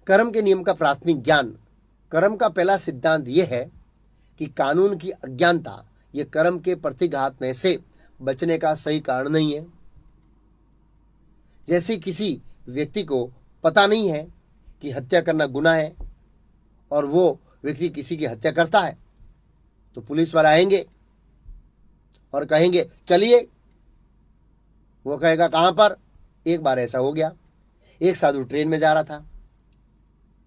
कर्म के नियम का प्राथमिक ज्ञान। कर्म का पहला सिद्धांत यह है कि कानून की अज्ञानता यह कर्म के प्रतिघात में से बचने का सही कारण नहीं है। जैसे किसी व्यक्ति को पता नहीं है कि हत्या करना गुनाह है और वो व्यक्ति किसी की हत्या करता है, तो पुलिस वाले आएंगे और कहेंगे चलिए। वो कहेगा कहाँ पर। एक बार ऐसा हो गया, एक साधु ट्रेन में जा रहा था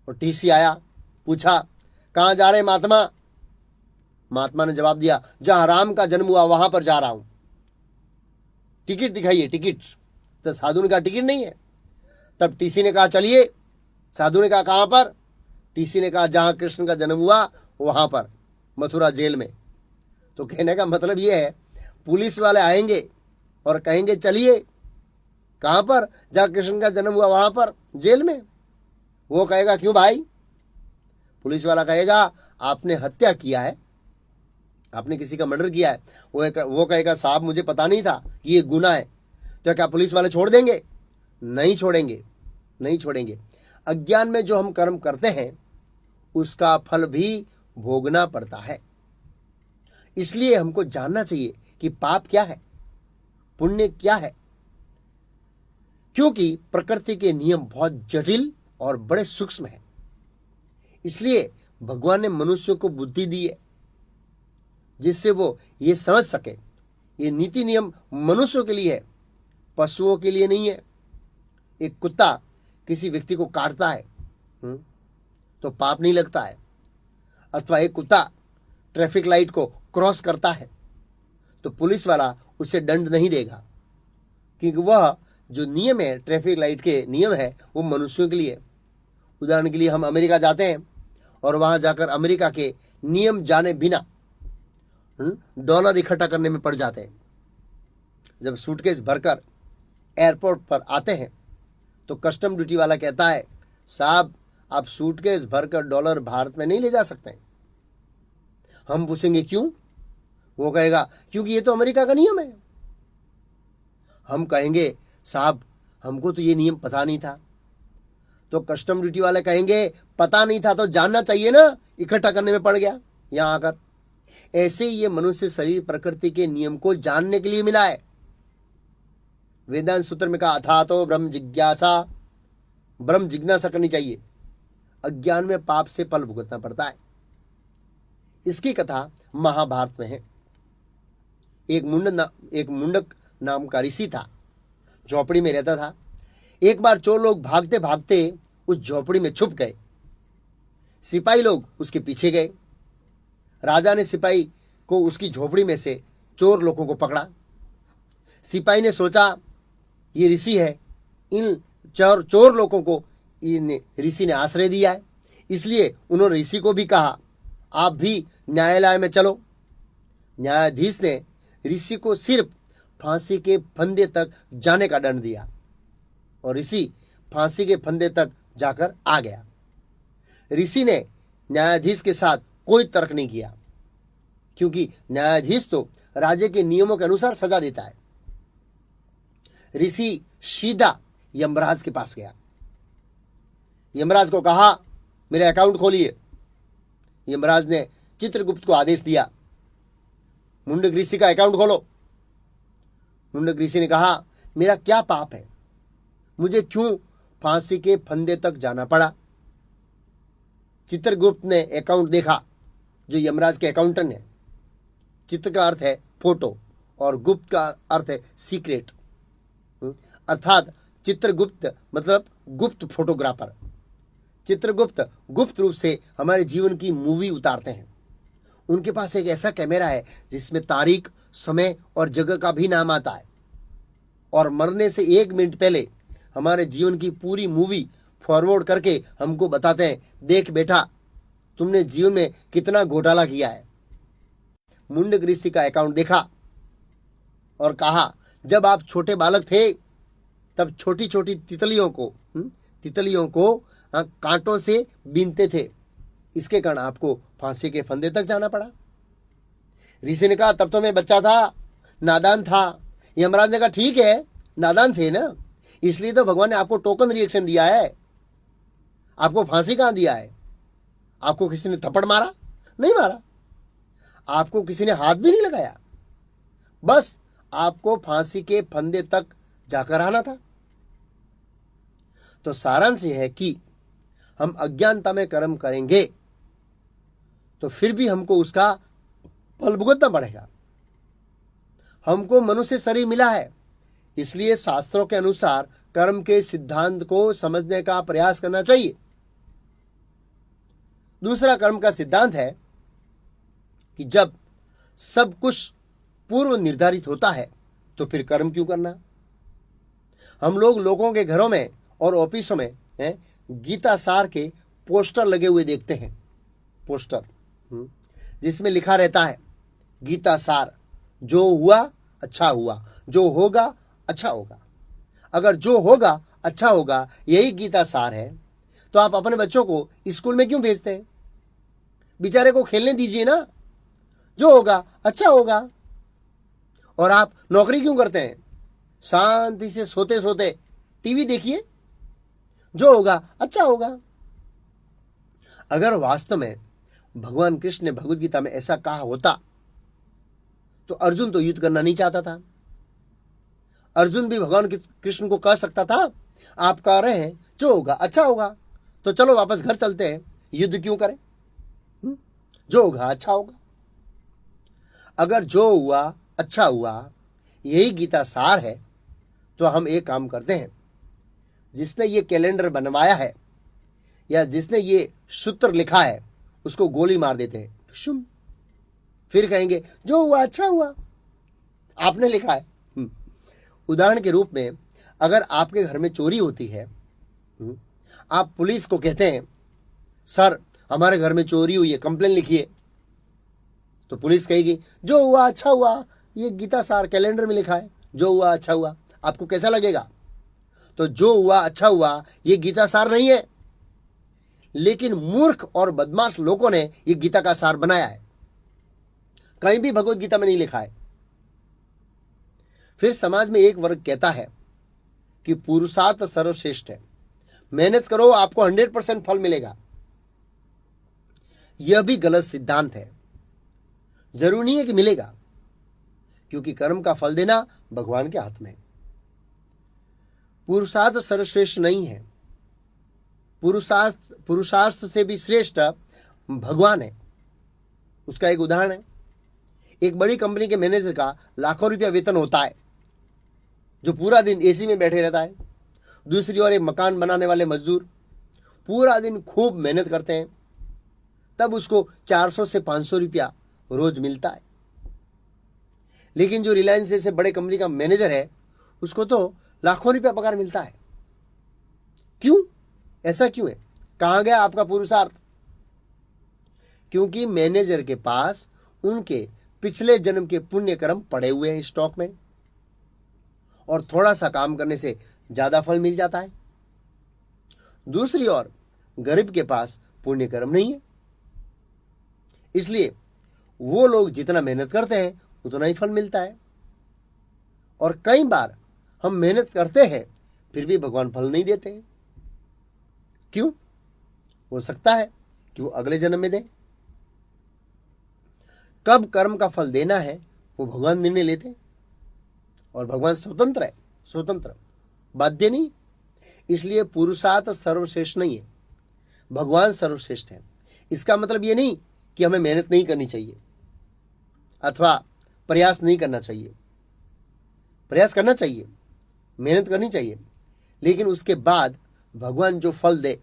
और टीसी आया, पूछा कहाँ जा रहे महात्मा। महात्मा ने जवाब दिया जहां राम का जन्म हुआ वहां पर जा रहा हूं। टिकट दिखाइए, टिकट। तब साधु ने कहा टिकट नहीं है। तब टीसी ने कहा चलिए। साधु ने कहा कहां पर। टीसी ने कहा जहां कृष्ण का जन्म हुआ वहां पर, मथुरा जेल में। तो कहने का मतलब यह है, पुलिस वाले आएंगे और कहेंगे चलिए। कहां पर। जहां कृष्ण का जन्म हुआ वहां पर, जेल में। वो कहेगा क्यों भाई। पुलिस वाला कहेगा आपने हत्या किया है, आपने किसी का मर्डर किया है। वो कहेगा साहब मुझे पता नहीं था कि ये गुनाह है। तो क्या पुलिस वाले छोड़ देंगे। नहीं छोड़ेंगे, नहीं छोड़ेंगे। अज्ञान में जो हम कर्म करते हैं उसका फल भी भोगना पड़ता है। इसलिए हमको जानना चाहिए कि पाप क्या है, पुण्य क्या है। क्योंकि प्रकृति के नियम बहुत जटिल और बड़े सूक्ष्म हैं। इसलिए भगवान ने मनुष्य को बुद्धि दी है जिससे वो ये समझ सके ये नीति नियम मनुष्यों के लिए है, पशुओं के लिए नहीं है। एक कुत्ता किसी व्यक्ति को काटता है तो पाप नहीं लगता है, अथवा एक कुत्ता ट्रैफिक लाइट को क्रॉस करता है तो पुलिस वाला उसे दंड नहीं देगा, क्योंकि वह जो नियम है, ट्रैफिक लाइट के नियम है, वो मनुष्यों के लिए। उदाहरण के लिए हम अमेरिका जाते हैं और वहां जाकर अमेरिका के नियम जाने बिना डॉलर इकट्ठा करने में पड़ जाते हैं। जब सूटकेस भरकर एयरपोर्ट पर आते हैं तो कस्टम ड्यूटी वाला कहता है साहब आप सूटकेस भरकर डॉलर भारत में नहीं ले जा सकते। हम पूछेंगे क्यों। वो कहेगा क्योंकि ये तो अमेरिका का नियम है। हम कहेंगे साहब हमको तो ये नियम पता नहीं था। तो कस्टम ड्यूटी वाले कहेंगे पता नहीं था तो जानना चाहिए ना, इकट्ठा करने में पड़ गया यहां आकर। ऐसे ही ये मनुष्य शरीर प्रकृति के नियम को जानने के लिए मिला है। वेदांत सूत्र में कहा अथातो ब्रह्म जिज्ञासा, ब्रह्म जिज्ञासा करनी चाहिए। अज्ञान में पाप से फल भुगतना पड़ता है। इसकी कथा महाभारत में है। एक मुंडक नाम का ऋषि था, झोपड़ी में रहता था। एक बार चोर लोग भागते भागते उस झोपड़ी में छुप गए। सिपाही लोग उसके पीछे गए। राजा ने सिपाही को उसकी झोपड़ी में से चोर लोगों को पकड़ा। सिपाही ने सोचा ये ऋषि है, इन चोर लोगों को ऋषि ने आश्रय दिया है, इसलिए उन्होंने ऋषि को भी कहा आप भी न्यायालय में चलो। न्यायाधीश ने ऋषि को सिर्फ फांसी के फंदे तक जाने का दंड दिया और ऋषि फांसी के फंदे तक जाकर आ गया। ऋषि ने न्यायाधीश के साथ कोई तर्क नहीं किया, क्योंकि न्यायाधीश तो राजे के नियमों के अनुसार सजा देता है। ऋषि सीधा यमराज के पास गया। यमराज को कहा मेरे अकाउंट खोलिए। यमराज ने चित्रगुप्त को आदेश दिया मुंडक ऋषि का अकाउंट खोलो। मुंडक ऋषि ने कहा मेरा क्या पाप है, मुझे क्यों फांसी के फंदे तक जाना पड़ा। चित्रगुप्त ने अकाउंट देखा, जो यमराज के अकाउंटेंट है। चित्र का अर्थ है फोटो और गुप्त का अर्थ है सीक्रेट, अर्थात चित्रगुप्त मतलब गुप्त फोटोग्राफर। चित्रगुप्त गुप्त रूप से हमारे जीवन की मूवी उतारते हैं। उनके पास एक ऐसा कैमरा है जिसमें तारीख, समय और जगह का भी नाम आता है, और मरने से 1 मिनट पहले हमारे जीवन की पूरी मूवी फॉरवर्ड करके हमको बताते हैं देख बेटा तुमने जीवन में कितना घोटाला किया है। मुंडक ऋषि का अकाउंट देखा और कहा जब आप छोटे बालक थे तब छोटी छोटी तितलियों को कांटों से बीनते थे, इसके कारण आपको फांसी के फंदे तक जाना पड़ा। ऋषि ने कहा तब तो मैं बच्चा था, नादान था। यमराज ने कहा ठीक है नादान थे ना, इसलिए तो भगवान ने आपको टोकन रिएक्शन दिया है। आपको फांसी कहां दिया है? आपको किसी ने थप्पड़ मारा? नहीं मारा। आपको किसी ने हाथ भी नहीं लगाया, बस आपको फांसी के फंदे तक जाकर आना था। तो सारांश यह है कि हम अज्ञानता में कर्म करेंगे तो फिर भी हमको उसका फल भुगतना पड़ेगा। हमको मनुष्य शरीर मिला है, इसलिए शास्त्रों के अनुसार कर्म के सिद्धांत को समझने का प्रयास करना चाहिए। दूसरा कर्म का सिद्धांत है कि जब सब कुछ पूर्व निर्धारित होता है तो फिर कर्म क्यों करना। हम लोगों के घरों में और ऑफिसों में गीता सार के पोस्टर लगे हुए देखते हैं, पोस्टर जिसमें लिखा रहता है गीता सार, जो हुआ अच्छा हुआ, जो होगा अच्छा होगा। अगर जो होगा अच्छा होगा यही गीता सार है तो आप अपने बच्चों को स्कूल में क्यों भेजते हैं? बेचारे को खेलने दीजिए ना, जो होगा अच्छा होगा। और आप नौकरी क्यों करते हैं? शांति से सोते सोते टीवी देखिए, जो होगा अच्छा होगा। अगर वास्तव में भगवान कृष्ण ने भगवद गीता में ऐसा कहा होता तो अर्जुन तो युद्ध करना नहीं चाहता था। अर्जुन भी भगवान कृष्ण को कह सकता था, आप कह रहे हैं जो होगा अच्छा होगा, तो चलो वापस घर चलते हैं, युद्ध क्यों करें? जो होगा अच्छा होगा। अगर जो हुआ अच्छा हुआ यही गीता सार है तो हम एक काम करते हैं, जिसने ये कैलेंडर बनवाया है या जिसने ये सूत्र लिखा है उसको गोली मार देते हैं, शुम। फिर कहेंगे जो हुआ अच्छा हुआ, आपने लिखा है। उदाहरण के रूप में अगर आपके घर में चोरी होती है, आप पुलिस को कहते हैं सर हमारे घर में चोरी हुई है, कंप्लेन लिखिए, तो पुलिस कहेगी जो हुआ अच्छा हुआ, ये गीता सार कैलेंडर में लिखा है, जो हुआ अच्छा हुआ। आपको कैसा लगेगा? तो जो हुआ अच्छा हुआ ये गीता सार नहीं है, लेकिन मूर्ख और बदमाश लोगों ने ये गीता का सार बनाया है। कहीं भी भगवत गीता में नहीं लिखा है। फिर समाज में एक वर्ग कहता है कि पुरुषार्थ सर्वश्रेष्ठ है, मेहनत करो आपको 100% फल मिलेगा। यह भी गलत सिद्धांत है। जरूरी नहीं है कि मिलेगा, क्योंकि कर्म का फल देना भगवान के हाथ में है। पुरुषार्थ सर्वश्रेष्ठ नहीं है, पुरुषार्थ से भी श्रेष्ठ भगवान है। उसका एक उदाहरण है, एक बड़ी कंपनी के मैनेजर का लाखों रुपया वेतन होता है, जो पूरा दिन एसी में बैठे रहता है। दूसरी ओर एक मकान बनाने वाले मजदूर पूरा दिन खूब मेहनत करते हैं, तब उसको 400 से 500 रुपया रोज मिलता है। लेकिन जो रिलायंस जैसे बड़े कंपनी का मैनेजर है उसको तो लाखों रुपया पगार मिलता है। क्यों? ऐसा क्यों है? कहां गया आपका पुरुषार्थ? क्योंकि मैनेजर के पास उनके पिछले जन्म के पुण्य कर्म पड़े हुए हैं स्टॉक में, और थोड़ा सा काम करने से ज्यादा फल मिल जाता है। दूसरी ओर गरीब के पास पुण्य कर्म नहीं है, इसलिए वो लोग जितना मेहनत करते हैं उतना ही फल मिलता है। और कई बार हम मेहनत करते हैं फिर भी भगवान फल नहीं देते हैं। क्यों? हो सकता है कि वो अगले जन्म में दें। कब कर्म का फल देना है वो भगवान निर्णय लेते हैं, और भगवान स्वतंत्र है, स्वतंत्र, बाध्य नहीं। इसलिए पुरुषार्थ सर्वश्रेष्ठ नहीं है, भगवान सर्वश्रेष्ठ है। इसका मतलब ये नहीं कि हमें मेहनत नहीं करनी चाहिए अथवा प्रयास नहीं करना चाहिए। प्रयास करना चाहिए, मेहनत करनी चाहिए, लेकिन उसके बाद भगवान जो फल दे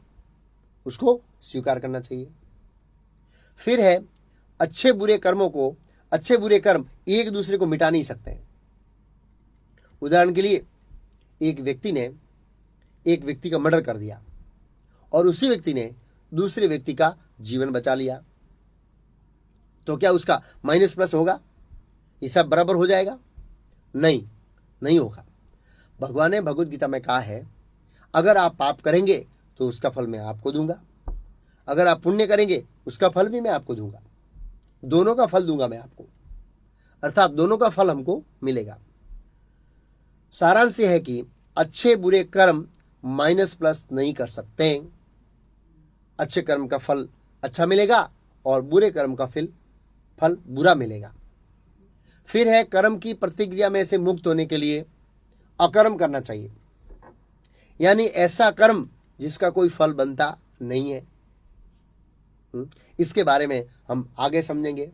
उसको स्वीकार करना चाहिए। फिर है अच्छे बुरे कर्म एक दूसरे को मिटा नहीं सकते हैं। उदाहरण के लिए एक व्यक्ति का मर्डर कर दिया और उसी व्यक्ति ने दूसरे व्यक्ति का जीवन बचा लिया, तो क्या उसका माइनस प्लस होगा? ये सब बराबर हो जाएगा? नहीं होगा। भगवान ने भगवद गीता में कहा है, अगर आप पाप करेंगे तो उसका फल मैं आपको दूंगा, अगर आप पुण्य करेंगे उसका फल भी मैं आपको दूंगा, दोनों का फल दूंगा मैं आपको, अर्थात दोनों का फल हमको मिलेगा। सारांश यह है कि अच्छे बुरे कर्म माइनस प्लस नहीं कर सकते, अच्छे कर्म का फल अच्छा मिलेगा और बुरे कर्म का फल बुरा मिलेगा। फिर है कर्म की प्रतिक्रिया में से मुक्त होने के लिए अकर्म करना चाहिए, यानी ऐसा कर्म जिसका कोई फल बनता नहीं है। इसके बारे में हम आगे समझेंगे।